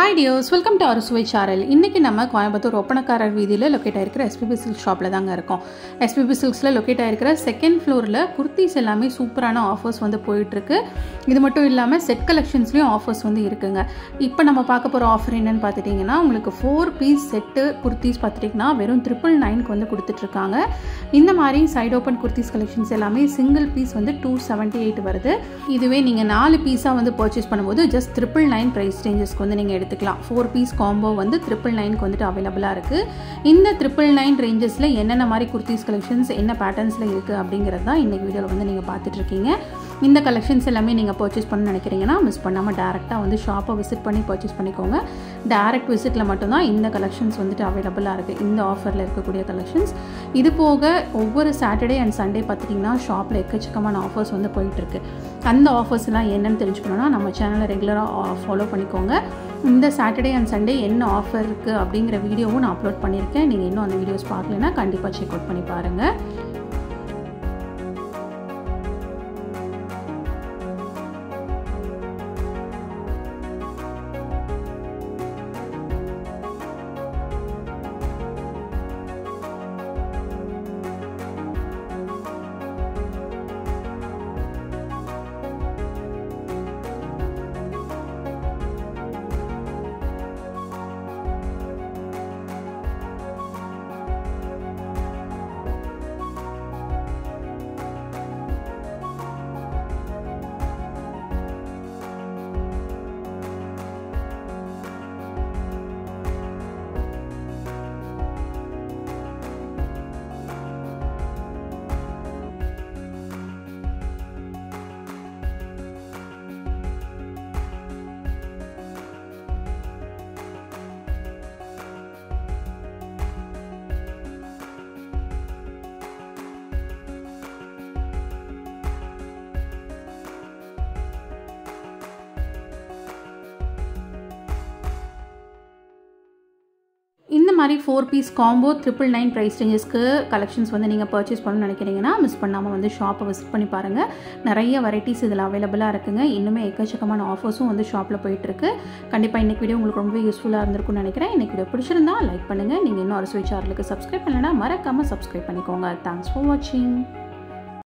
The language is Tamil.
Hi dears, welcome to our Suvai channel. இன்னைக்கு நம்ம கோயம்புத்தூர் ஒப்பனக்காரர் வீதியில லொகேட் ஆயிருக்கிற SPB Silks ஷாப்ல தாங்க இருக்கோம். SPB Silksல லொகேட் ஆயிருக்கிற செகண்ட் ஃப்ளோர்ல குர்தீஸ் எல்லாமே சூப்பரான ஆஃபர்ஸ் வந்து போயிட்டு இருக்கு. இது மட்டும் இல்லாம செட் கலெக்ஷன்ஸ்லயும் ஆஃபர்ஸ் வந்து இருக்குங்க. இப்போ நம்ம பார்க்க போற ஆஃபர் என்னன்னு பார்த்துட்டீங்கன்னா உங்களுக்கு 4 பீஸ் செட் குர்தீஸ் பார்த்துட்டீங்கன்னா வெறும் 999க்கு வந்து கொடுத்துட்டு இருக்காங்க. இந்த மாதிரி சைடு ஓபன் குர்தீஸ் கலெக்ஷன்ஸ் எல்லாமே சிங்கிள் பீஸ் வந்து 278 வருது. இதுவே நீங்க 4 பீஸா வந்து பர்ச்சேஸ் பண்ணும்போது just 999 பிரைஸ் ரேஞ்சஸ்க்கு வந்து நீங்க எடுத்துக்கலாம். 4 பீஸ் காம்போ வந்து 999க்கு வந்துட்டு அவைலபிளா இருக்கு. இந்த 999 ரேஞ்சஸ்ல என்னென்ன மாதிரி குர்தீஸ் கலெக்ஷன்ஸ் என்ன பேட்டர்ன்ஸ்ல இருக்கு அப்படிங்கறது தான் இன்னைக்கு வீடியோல வந்து நீங்க பார்த்துட்டு இருக்கீங்க. இந்த கலெக்ஷன்ஸ் எல்லாமே நீங்க பர்ச்சேஸ் பண்ண நினைக்கிறீங்கன்னா மிஸ் பண்ணாம டைரக்ட்டா வந்து ஷாப்பை விசிட் பண்ணி பர்ச்சேஸ் பண்ணிக்கோங்க. டைரக்ட் விசிட்ல மட்டும் தான் இந்த கலெக்ஷன்ஸ் வந்துட்டு அவைலபிளா இருக்கு. இந்த ஆஃபர்ல இருக்கக்கூடிய கலெக்ஷன்ஸ். இது போக ஒவ்வொரு சாட்டர்டே அண்ட் சண்டே பார்த்துட்டீங்கன்னா ஷாப்ல எக்கச்சக்கமான ஆஃபர்ஸ் வந்து போயிட்டு இருக்கு. அந்த ஆஃபர்ஸ் எல்லாம் என்னன்னு தெரிஞ்சுக்கணும்னா நம்ம சேனலை ரெகுலரா ஃபாலோ பண்ணிக்கோங்க. இந்த சாட்டர்டே அண்ட் சண்டே என்ன ஆஃபர் இருக்குது அப்படிங்கிற வீடியோவும் நான் அப்லோட் பண்ணியிருக்கேன். நீங்கள் இன்னும் அந்த வீடியோஸ் பார்க்கலன்னா கண்டிப்பாக செக் அவுட் பண்ணி பாருங்கள். இந்த மாதிரி 4 பீஸ் காம்போ 999 ப்ரைஸ் ரேஞ்சஸ்க்கு கலெக்ஷன்ஸ் வந்து நீங்கள் பர்ச்சேஸ் பண்ணணும்னு நினைக்கிறீங்கன்னா மிஸ் பண்ணாமல் வந்து ஷாப்பை விசிட் பண்ணி பாருங்கள். நிறைய வெரைட்டிஸ் இதில் அவைலபிளாக இருக்குங்க. இன்னுமே எக்கச்சக்கமான ஆஃபர்ஸும் வந்து ஷாப்பில் போயிட்டுருக்கு. கண்டிப்பாக இன்றைக்கி வீடியோ உங்களுக்கு ரொம்ப யூஸ்ஃபுல்லாக இருந்திருக்கும்னு நினைக்கிறேன். இன்றைக்கி வீடியோ பிடிச்சிருந்தா லைக் பண்ணுங்கள். நீங்கள் இன்னும் ஒரு சுவை சேனலுக்கு சப்ஸ்கிரைப் பண்ணலைன்னா மறக்காமல் சப்ஸ்கிரைப் பண்ணிக்கோங்க. தேங்க்ஸ் ஃபார் வாட்சிங்.